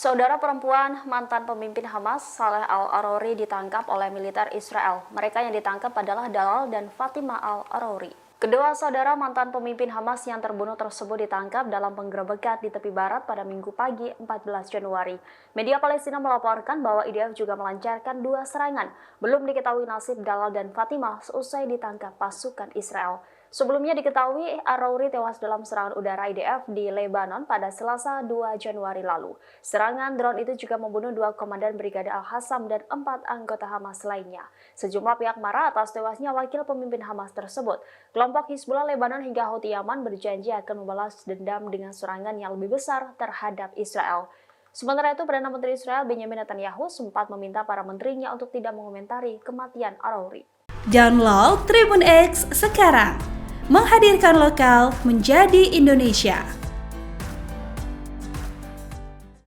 Saudara perempuan mantan pemimpin Hamas, Saleh Al-Arouri ditangkap oleh militer Israel. Mereka yang ditangkap adalah Dalal dan Fatima Al-Arouri. Kedua saudara mantan pemimpin Hamas yang terbunuh tersebut ditangkap dalam penggerebekan di tepi barat pada Minggu pagi 14 Januari. Media Palestina melaporkan bahwa IDF juga melancarkan 2 serangan. Belum diketahui nasib Dalal dan Fatima seusai ditangkap pasukan Israel. Sebelumnya diketahui Arouri tewas dalam serangan udara IDF di Lebanon pada Selasa 2 Januari lalu. Serangan drone itu juga membunuh 2 komandan Brigade Al-Hassam dan 4 anggota Hamas lainnya. Sejumlah pihak marah atas tewasnya wakil pemimpin Hamas tersebut. Kelompok Hizbullah Lebanon hingga Houthi Yaman berjanji akan membalas dendam dengan serangan yang lebih besar terhadap Israel. Sementara itu, Perdana Menteri Israel Benjamin Netanyahu sempat meminta para menterinya untuk tidak mengomentari kematian Arouri. Download Tribun X sekarang, menghadirkan lokal menjadi Indonesia.